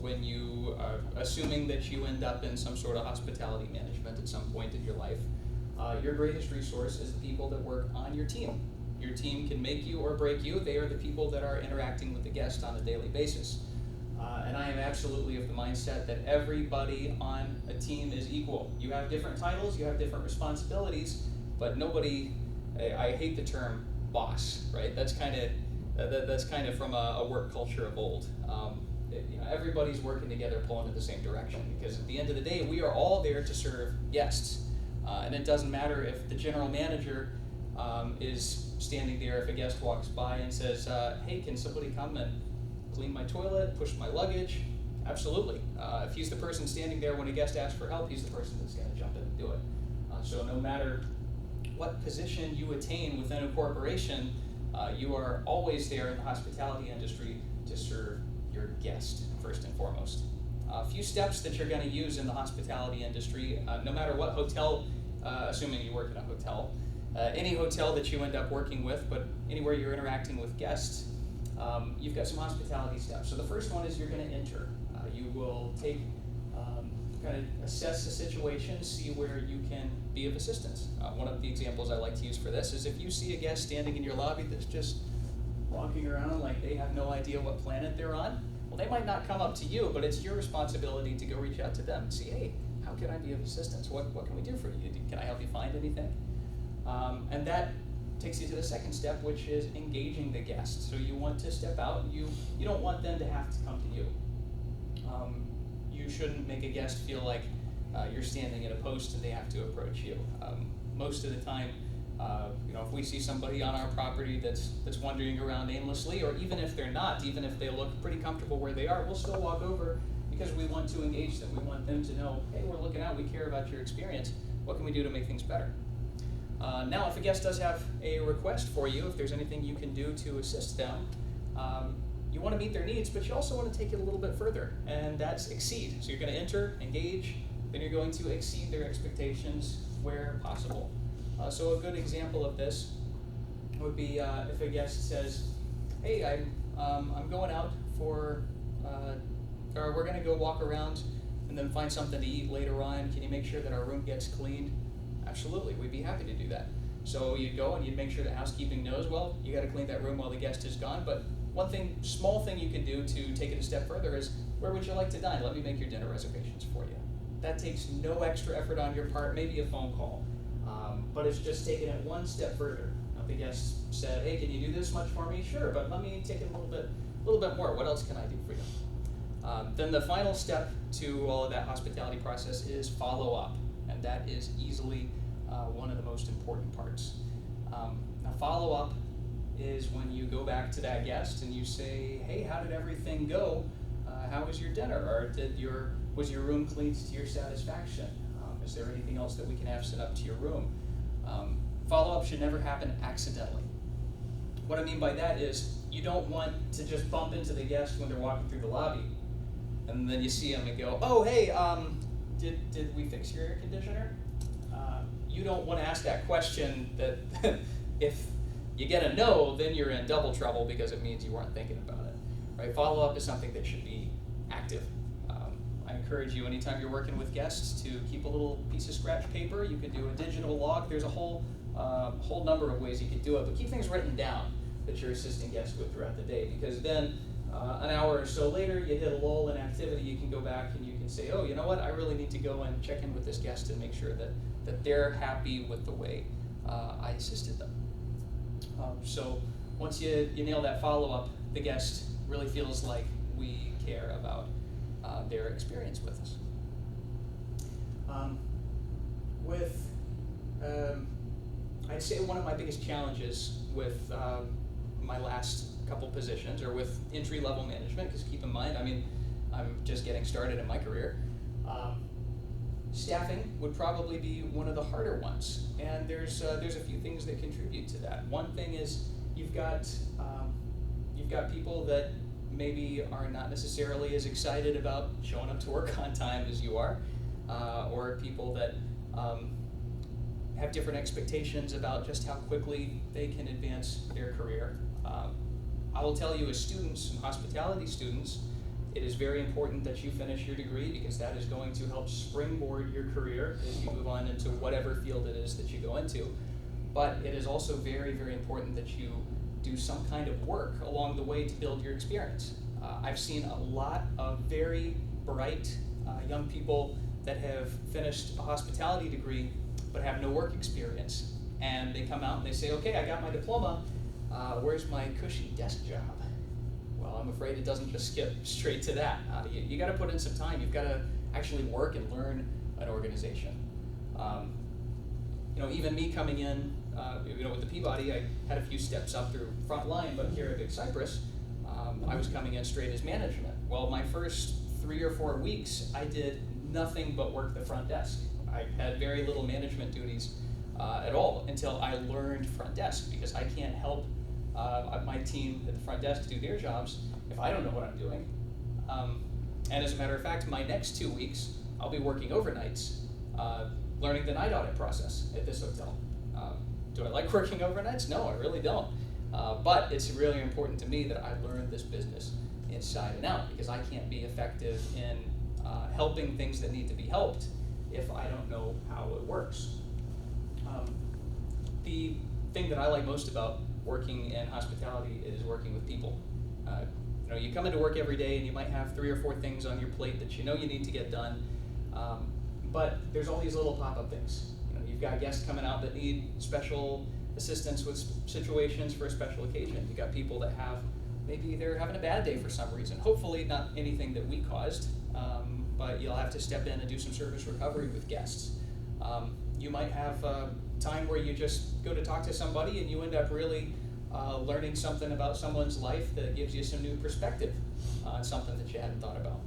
when you are assuming that you end up in some sort of hospitality management at some point in your life, your greatest resource is the people that work on your team. Your team can make you or break you. They are the people that are interacting with the guest on a daily basis. And I am absolutely of the mindset that everybody on a team is equal. You have different titles, you have different responsibilities, but nobody, I hate the term boss, right? That's kind of from a work culture of old. Everybody's working together, pulling in the same direction, because at the end of the day, we are all there to serve guests. And it doesn't matter if the general manager is standing there if a guest walks by and says, hey, can somebody come and clean my toilet, push my luggage? Absolutely. If he's the person standing there when a guest asks for help, he's the person that's going to jump in and do it. So no matter what position you attain within a corporation, you are always there in the hospitality industry to serve your guest, first and foremost. A few steps that you're going to use in the hospitality industry, no matter what hotel, assuming you work in a hotel, any hotel that you end up working with, but anywhere you're interacting with guests, you've got some hospitality steps. So the first one is you're going to enter. You will take, kind of assess the situation, see where you can be of assistance. One of the examples I like to use for this is if you see a guest standing in your lobby that's just walking around like they have no idea what planet they're on, well, they might not come up to you, but it's your responsibility to go reach out to them and see, hey, how can I be of assistance? What can we do for you? Can I help you find anything? And that takes you to the second step, which is engaging the guest. So you want to step out. You don't want them to have to come to you. You shouldn't make a guest feel like you're standing at a post and they have to approach you. Most of the time, if we see somebody on our property that's wandering around aimlessly, or even if they're not, even if they look pretty comfortable where they are, we'll still walk over because we want to engage them. We want them to know, hey, we're looking out, we care about your experience. What can we do to make things better? Now, if a guest does have a request for you, if there's anything you can do to assist them, you want to meet their needs, but you also want to take it a little bit further, and that's exceed. So you're going to enter, engage, then you're going to exceed their expectations where possible. So a good example of this would be if a guest says, hey, I'm going out for, or we're going to go walk around and then find something to eat later on. Can you make sure that our room gets cleaned? Absolutely, we'd be happy to do that. So you'd go and you'd make sure the housekeeping knows, well, you got to clean that room while the guest is gone. But one small thing you can do to take it a step further is, where would you like to dine? Let me make your dinner reservations for you. That takes no extra effort on your part, maybe a phone call. But it's just taking it one step further. Now, if the guest said, hey, can you do this much for me? Sure, but let me take it a little bit more. What else can I do for you? Then the final step to all of that hospitality process is follow up. And that is easily one of the most important parts. Now, follow up is when you go back to that guest and you say, hey, how did everything go? How was your dinner? Or was your room cleaned to your satisfaction? Is there anything else that we can have set up to your room? Follow up should never happen accidentally. What I mean by that is you don't want to just bump into the guest when they're walking through the lobby, and then you see them and go, oh, hey, did we fix your air conditioner? You don't want to ask that question that if you get a no, then you're in double trouble because it means you weren't thinking about it. Right? Follow-up is something that should be active. I encourage you, anytime you're working with guests, to keep a little piece of scratch paper. You could do a digital log. There's a whole number of ways you could do it, but keep things written down that you're assisting guests with throughout the day, because then an hour or so later, you hit a lull in activity, you can go back and you can say, oh, you know what, I really need to go and check in with this guest and make sure that they're happy with the way I assisted them. So once you nail that follow-up, the guest really feels like we care about their experience with us. I'd say one of my biggest challenges with my last couple positions, or with entry-level management, because keep in mind, I'm just getting started in my career. Staffing would probably be one of the harder ones, and there's a few things that contribute to that. One thing is you've got people that maybe are not necessarily as excited about showing up to work on time as you are, or people that have different expectations about just how quickly they can advance their career. I will tell you, as students and hospitality students, It is very important that you finish your degree because that is going to help springboard your career as you move on into whatever field it is that you go into. But it is also very, very important that you do some kind of work along the way to build your experience. I've seen a lot of very bright young people that have finished a hospitality degree but have no work experience. And they come out and they say, okay, I got my diploma, where's my cushy desk job? Well, I'm afraid it doesn't just skip straight to that. You got to put in some time. You've got to actually work and learn an organization. Even me coming in, with the Peabody, I had a few steps up through front line, but here at Big Cypress, I was coming in straight as management. Well, my first 3 or 4 weeks, I did nothing but work the front desk. I had very little management duties at all until I learned front desk, because I can't help my team at the front desk to do their jobs if I don't know what I'm doing. And as a matter of fact, my next 2 weeks, I'll be working overnights, learning the night audit process at this hotel. Do I like working overnights? No, I really don't. But it's really important to me that I learn this business inside and out, because I can't be effective in helping things that need to be helped if I don't know how it works. The thing that I like most about working in hospitality is working with people. You come into work every day and you might have 3 or 4 things on your plate that you know you need to get done, but there's all these little pop-up things. You've got guests coming out that need special assistance with situations for a special occasion. You've got people that maybe they're having a bad day for some reason. Hopefully not anything that we caused, but you'll have to step in and do some service recovery with guests. You might have time where you just go to talk to somebody and you end up really learning something about someone's life that gives you some new perspective on something that you hadn't thought about.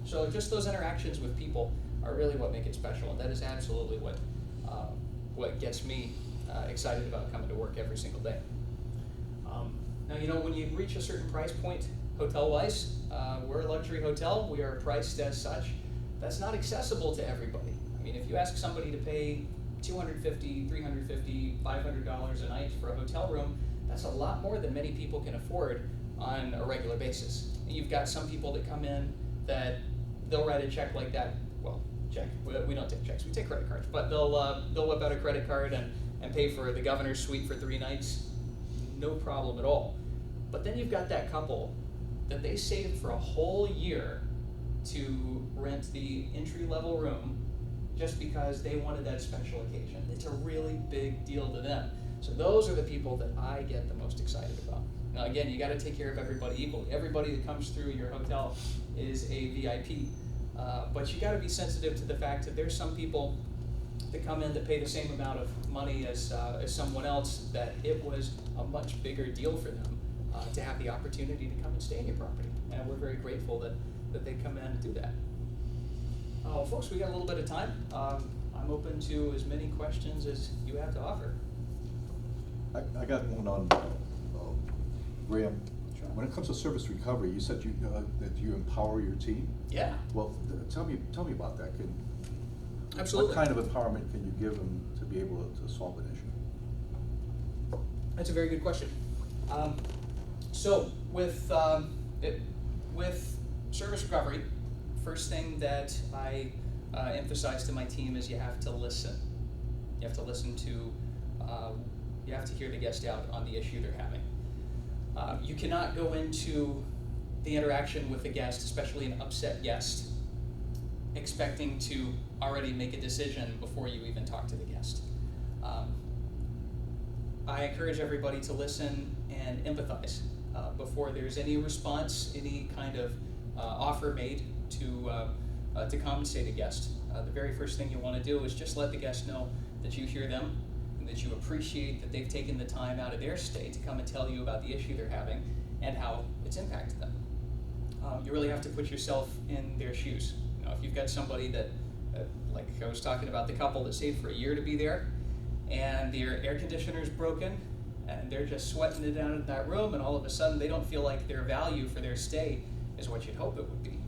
So just those interactions with people are really what make it special, and that is absolutely what gets me excited about coming to work every single day. Now, when you reach a certain price point hotel-wise, we're a luxury hotel, we are priced as such. That's not accessible to everybody. I mean, if you ask somebody to pay $250, $350, $500 a night for a hotel room, that's a lot more than many people can afford on a regular basis. And you've got some people that come in that they'll write a check like that. Well, check. We don't take checks. We take credit cards. But they'll whip out a credit card and pay for the governor's suite for 3 nights. No problem at all. But then you've got that couple that they saved for a whole year to rent the entry-level room just because they wanted that special occasion. It's a really big deal to them. So those are the people that I get the most excited about. Now again, you got to take care of everybody equally. Everybody that comes through your hotel is a VIP. But you got to be sensitive to the fact that there's some people that come in to pay the same amount of money as someone else, that it was a much bigger deal for them to have the opportunity to come and stay in your property. And we're very grateful that they come in and do that. Folks, we got a little bit of time. I'm open to as many questions as you have to offer. I got one on Graham. Sure. When it comes to service recovery, you said that you empower your team. Yeah. Well, tell me about that. Absolutely. What kind of empowerment can you give them to be able to solve an issue? That's a very good question. So with service recovery, first thing that I emphasize to my team is you have to listen. You have to listen to, you have to hear the guest out on the issue they're having. You cannot go into the interaction with the guest, especially an upset guest, expecting to already make a decision before you even talk to the guest. I encourage everybody to listen and empathize before there's any response, any kind of offer made to compensate a guest. The very first thing you want to do is just let the guest know that you hear them and that you appreciate that they've taken the time out of their stay to come and tell you about the issue they're having and how it's impacted them. You really have to put yourself in their shoes. If you've got somebody that, like I was talking about, the couple that stayed for a year to be there, and their air conditioner's broken, and they're just sweating it down in that room, and all of a sudden they don't feel like their value for their stay is what you'd hope it would be.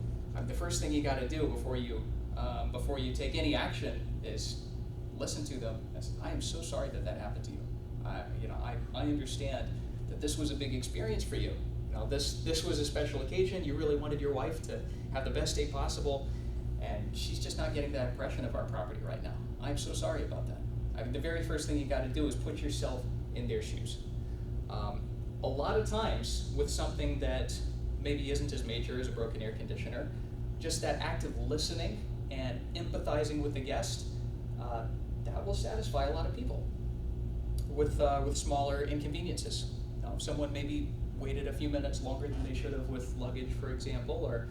The first thing you got to do before you take any action is listen to them and say, I am so sorry that happened to you. I understand that this was a big experience for you, You know, this was a special occasion. You really wanted your wife to have the best day possible, and she's just not getting that impression of our property right now. I'm so sorry about that. I mean, the very first thing you got to do is put yourself in their shoes. A lot of times with something that maybe isn't as major as a broken air conditioner, just that act of listening and empathizing with the guest, that will satisfy a lot of people with smaller inconveniences. You know, if someone maybe waited a few minutes longer than they should have with luggage, for example, or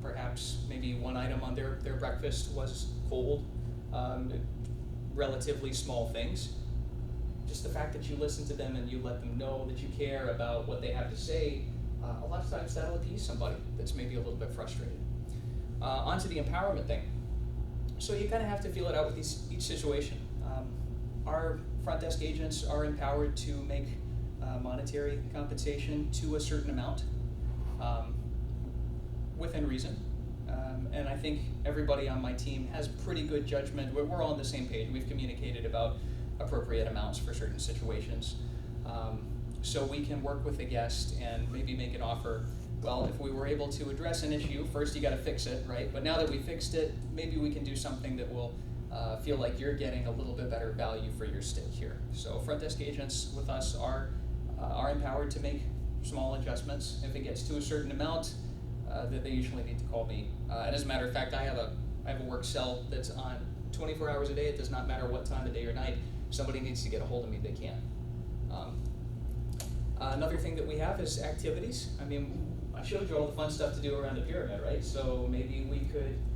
perhaps maybe one item on their breakfast was cold, relatively small things. Just the fact that you listen to them and you let them know that you care about what they have to say, a lot of times that'll appease somebody that's maybe a little bit frustrated. Onto the empowerment thing. So you kind of have to feel it out with each situation. Our front desk agents are empowered to make monetary compensation to a certain amount within reason. And I think everybody on my team has pretty good judgment. We're all on the same page. We've communicated about appropriate amounts for certain situations. So we can work with the guest and maybe make an offer. Well, if we were able to address an issue, first you got to fix it, right? But now that we fixed it, maybe we can do something that will feel like you're getting a little bit better value for your stay here. So front desk agents with us are empowered to make small adjustments. If it gets to a certain amount, that they usually need to call me. And as a matter of fact, I have a work cell that's on 24 hours a day. It does not matter what time of day or night. If somebody needs to get a hold of me, they can. Another thing that we have is activities. I mean, I showed you all the fun stuff to do around the pyramid, right? So maybe we could